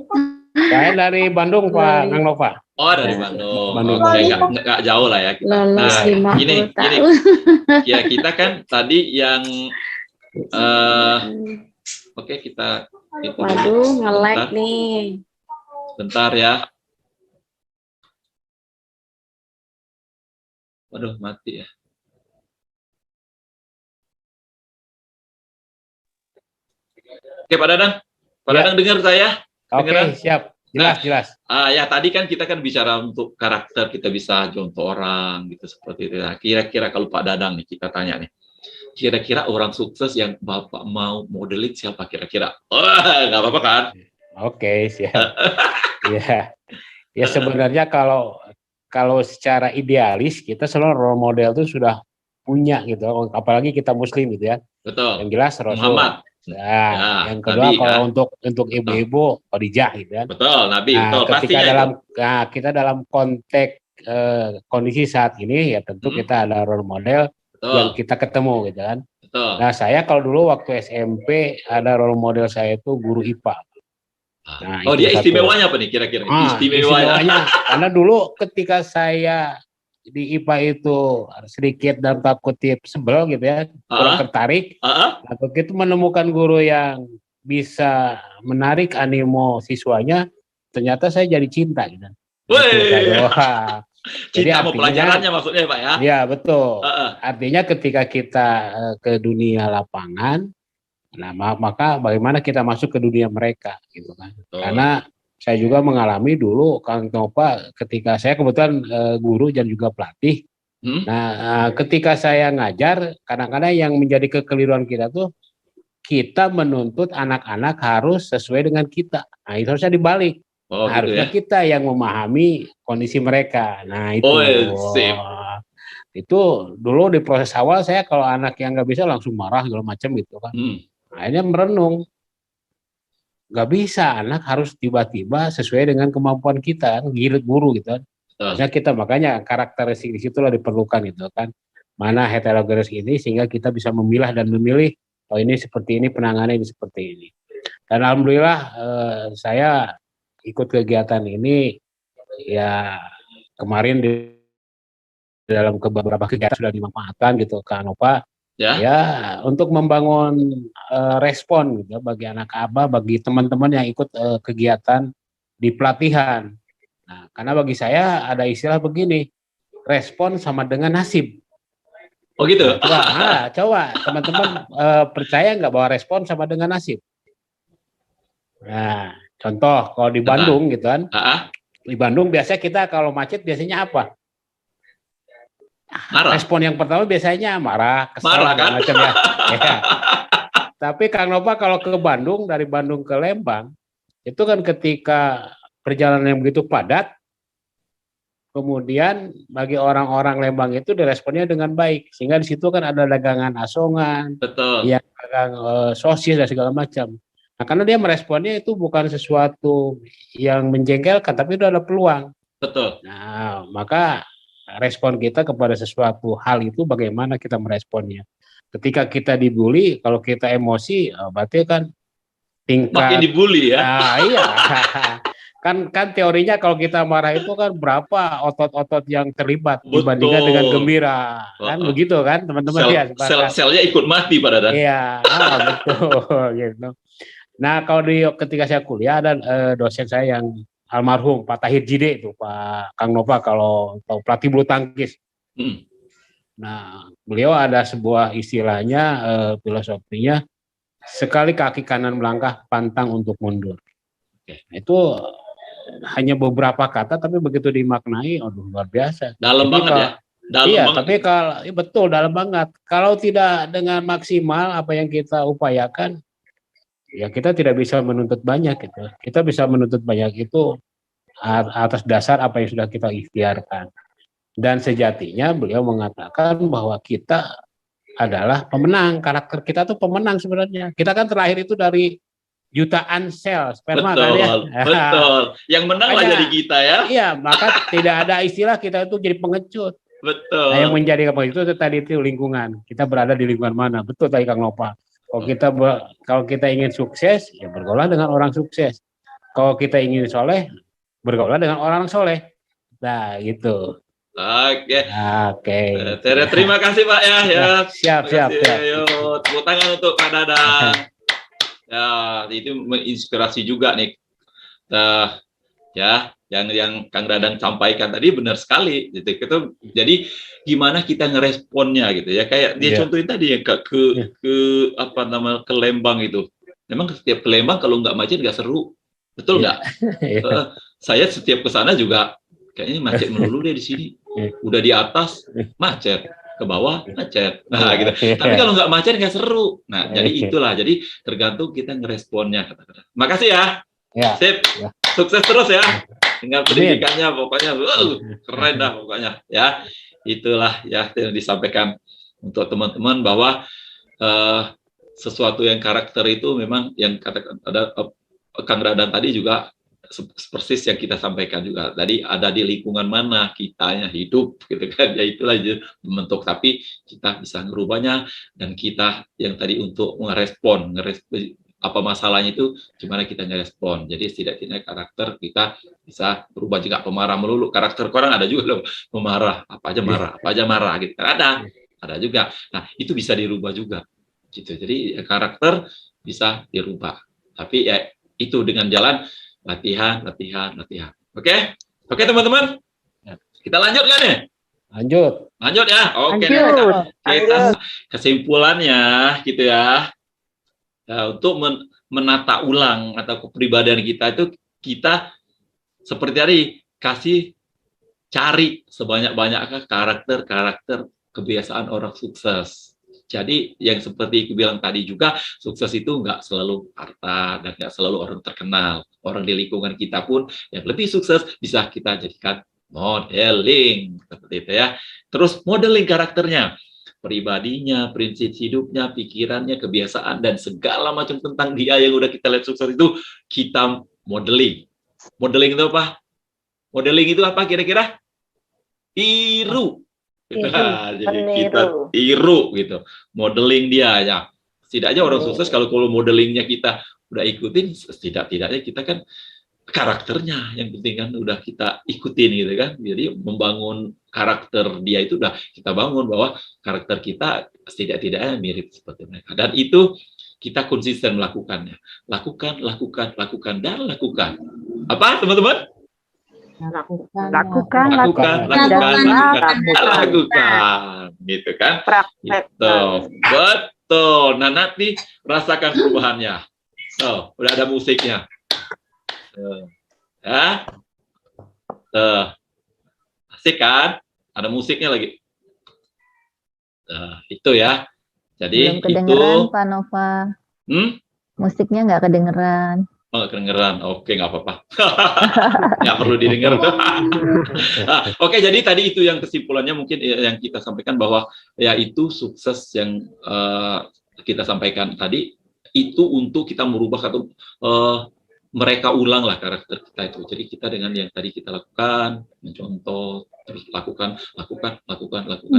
Saya dari Bandung Pak Kang Nova. Oh dari Bandung. Oke, nggak jauh lah ya kita. Nah, gini. Ya kita kan tadi yang oke, kita itu. Waduh, nge-lag nih. Bentar ya. Waduh, mati ya. Oke, Pak Dadang. Pak Dadang dengar saya? Oke, siap. Jelas. Ya tadi kan kita kan bicara untuk karakter, kita bisa contoh orang gitu seperti itu. Nah, kira-kira kalau Pak Dadang nih kita tanya nih. Kira-kira orang sukses yang Bapak mau modeling siapa kira-kira? Nggak apa-apa kan? Oke, siap. Ya sebenarnya kalau secara idealis kita selalu role model itu sudah punya gitu, apalagi kita Muslim gitu ya. Betul. Yang jelas Rasul. Muhammad. Nah, yang kedua Nabi, kalau untuk ibu-ibu Khadijah gitu kan. Betul, Nabi. Betul. Ketika kita dalam konteks kondisi saat ini ya tentu kita ada role model yang kita ketemu gitu kan. Betul. Nah saya kalau dulu waktu SMP ada role model saya itu guru IPA. Nah, dia istimewanya apa nih kira-kira? Istimewanya karena dulu ketika saya di IPA itu sedikit dalam tanda kutip sebel gitu ya, kurang tertarik. Atau kita menemukan guru yang bisa menarik animo siswanya, ternyata saya jadi cinta gitu. Cinta mau pelajarannya maksudnya Pak ya? Iya betul. Artinya ketika kita ke dunia lapangan, nah maka bagaimana kita masuk ke dunia mereka gitu kan? Karena saya juga mengalami dulu Kang Nova ketika saya kebetulan guru dan juga pelatih. Nah ketika saya ngajar, kadang-kadang yang menjadi kekeliruan kita tuh kita menuntut anak-anak harus sesuai dengan kita. Nah itu harusnya dibalik. Harusnya kita yang memahami kondisi mereka. Nah itu. Itu dulu di proses awal saya kalau anak yang nggak bisa langsung marah segala macam gitu kan. Akhirnya merenung. Nggak bisa, anak harus tiba-tiba sesuai dengan kemampuan kita, gilir guru gitu kan. Makanya karakteristik di situlah diperlukan gitu kan. Mana heterogenes ini sehingga kita bisa memilah dan memilih, oh ini seperti ini, penanganannya ini seperti ini. Dan alhamdulillah saya ikut kegiatan ini ya kemarin di dalam beberapa kegiatan sudah dimanfaatkan gitu Kak Nova ya untuk membangun respon gitu bagi anak ABA, bagi teman-teman yang ikut kegiatan di pelatihan. Nah, karena bagi saya ada istilah begini, respon sama dengan nasib. Oh gitu. Coba teman-teman percaya nggak bahwa respon sama dengan nasib? Nah, contoh kalau di Bandung gitu kan, di Bandung biasanya kita kalau macet biasanya apa? Marah. Respon yang pertama biasanya marah, kesal, kan? macam ya. Tapi Kang Nova kalau ke Bandung, dari Bandung ke Lembang, itu kan ketika perjalanan yang begitu padat, kemudian bagi orang-orang Lembang itu diresponnya dengan baik, sehingga di situ kan ada dagangan asongan, yang dagang sosis dan segala macam. Nah, karena dia meresponnya itu bukan sesuatu yang menjengkelkan, tapi itu ada peluang. Betul. Nah, maka respon kita kepada sesuatu hal itu bagaimana kita meresponnya. Ketika kita dibully, kalau kita emosi, berarti kan tingkat makin dibully ya. Iya. kan teorinya kalau kita marah itu kan berapa otot-otot yang terlibat dibandingkan dengan gembira. Kan begitu kan teman-teman ya. Sel-selnya ikut mati pada dasarnya. Iya, betul gitu. Nah, kalau ketika saya kuliah ada dosen saya yang almarhum Pak Tahir Jide itu, Pak Kang Nova kalau tahu, pelatih bulu tangkis. Nah, beliau ada sebuah istilahnya, filosofinya, sekali kaki kanan melangkah pantang untuk mundur. Itu hanya beberapa kata tapi begitu dimaknai, luar biasa. Dalam banget ya. Dalam banget. Tapi kalau betul dalam banget. Kalau tidak dengan maksimal apa yang kita upayakan, ya kita tidak bisa menuntut banyak gitu. Kita bisa menuntut banyak itu atas dasar apa yang sudah kita ikhtiarkan. Dan sejatinya beliau mengatakan bahwa kita adalah pemenang. Karakter kita tuh pemenang sebenarnya. Kita kan terlahir itu dari jutaan sel sperma kan ya. Betul. Yang menang lah jadi kita ya. Iya, maka tidak ada istilah kita itu jadi pengecut. Betul. Nah, yang menjadi pengecut itu tadi itu lingkungan. Kita berada di lingkungan mana? Betul tadi Kang Nova. Kalau kita ingin sukses, ya bergaulah dengan orang sukses. Kalau kita ingin soleh, bergaulah dengan orang soleh. Nah, gitu. Oke. Terima kasih Pak ya. Siap. Yuk, tepuk tangan untuk Pak Dadang. Ya, itu menginspirasi juga nih. Ya, yang Kang Dadang sampaikan tadi benar sekali gitu. Jadi gimana kita ngeresponnya gitu ya, kayak dia contohin tadi ya ke Lembang itu. Memang setiap ke Lembang kalau nggak macet nggak seru, betul nggak? Saya setiap ke sana juga kayaknya macet melulu deh di sini. Udah di atas macet, ke bawah macet. Nah, gitu. Tapi kalau nggak macet nggak seru. Nah, jadi itulah. Jadi tergantung kita ngeresponnya. Makasih ya. Sip. Sukses terus ya. Dengan pendidikannya pokoknya keren dah pokoknya ya. Itulah ya yang disampaikan untuk teman-teman bahwa sesuatu yang karakter itu memang yang katakan ada Kang Dadang tadi juga persis yang kita sampaikan juga tadi, ada di lingkungan mana kitanya hidup gitu kan ya, itulah membentuk, tapi kita bisa merubahnya. Dan kita yang tadi untuk merespon apa masalahnya itu gimana kita ngerespon. Jadi setidaknya karakter kita bisa berubah. Juga pemarah melulu, karakter orang ada juga loh pemarah, apa aja marah gitu, ada juga. Nah, itu bisa dirubah juga gitu. Jadi karakter bisa dirubah, tapi ya itu dengan jalan latihan. Oke teman-teman, kita lanjut kan ya? Lanjut ya. Oke. Kita kesimpulannya gitu ya. Untuk menata ulang atau kepribadian kita itu, kita seperti tadi cari sebanyak-banyaknya karakter kebiasaan orang sukses. Jadi yang seperti aku bilang tadi juga, sukses itu nggak selalu harta dan nggak selalu orang terkenal. Orang di lingkungan kita pun yang lebih sukses bisa kita jadikan modeling seperti itu ya. Terus modeling karakternya, pribadinya, prinsip hidupnya, pikirannya, kebiasaan dan segala macam tentang dia yang udah kita lihat sukses itu kita modeling. Modeling itu apa? Modeling itu apa kira-kira? Tiru. Jadi kita tiru gitu, modeling dia ya. Setidaknya orang sukses kalau modelingnya kita udah ikutin, setidaknya kita kan karakternya yang penting kan udah kita ikutin gitu kan. Jadi membangun karakter dia itu udah kita bangun bahwa karakter kita setidaknya mirip seperti mereka. Dan itu kita konsisten melakukannya. Lakukan dan lakukan. Apa teman-teman? Lakukan. Gitu kan? Gitu. Betul. Nah, nanti rasakan perubahannya. Oh, udah ada musiknya. Ya. Asik kan? Ada musiknya lagi. Itu ya. Jadi belum kedengeran, itu Pak Nova. Musiknya nggak kedengeran. Oh, kedengeran. Oke, nggak apa-apa. Nggak perlu didengar. Oke, jadi tadi itu yang kesimpulannya mungkin yang kita sampaikan bahwa ya itu sukses yang kita sampaikan tadi itu untuk kita merubah atau mereka ulanglah karakter kita itu. Jadi kita dengan yang tadi kita lakukan, mencontoh, terus lakukan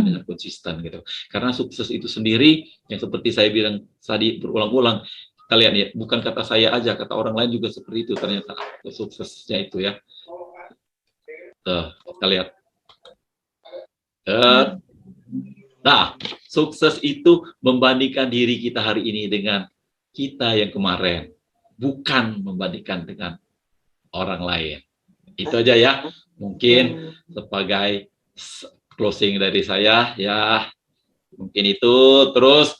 dengan konsisten gitu. Karena sukses itu sendiri yang seperti saya bilang tadi berulang-ulang, kita lihat ya, bukan kata saya aja, kata orang lain juga seperti itu ternyata suksesnya itu ya. Kita lihat. Nah, sukses itu membandingkan diri kita hari ini dengan kita yang kemarin. Bukan membandingkan dengan orang lain. Itu aja ya. Mungkin sebagai closing dari saya ya. Mungkin itu. Terus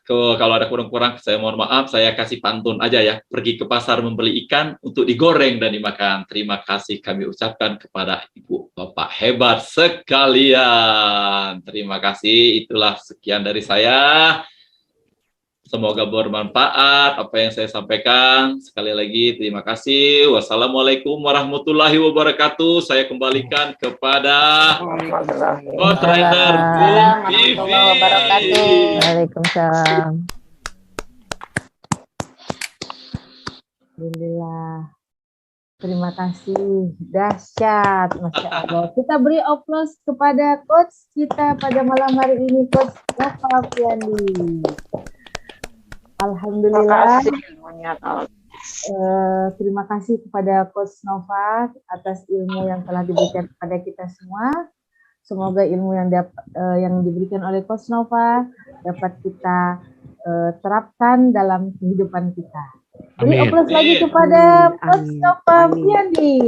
kalau ada kurang-kurang saya mohon maaf, saya kasih pantun aja ya. Pergi ke pasar membeli ikan untuk digoreng dan dimakan. Terima kasih kami ucapkan kepada Ibu Bapak hebat sekalian. Terima kasih. Itulah sekian dari saya. Semoga bermanfaat apa yang saya sampaikan. Sekali lagi terima kasih. Wassalamualaikum warahmatullahi wabarakatuh. Saya kembalikan kepada moderator TV. Waalaikumsalam. Alhamdulillah. Terima kasih. Dahsyat, Masya Allah. Kita beri aplaus kepada coach kita pada malam hari ini, Coach Nova Apriandi. Alhamdulillah. Terima kasih kepada Coach Nova atas ilmu yang telah diberikan kepada kita semua. Semoga ilmu yang diberikan oleh Coach Nova dapat kita terapkan dalam kehidupan kita. Beri aplaus lagi kepada Coach Nova Apriandi.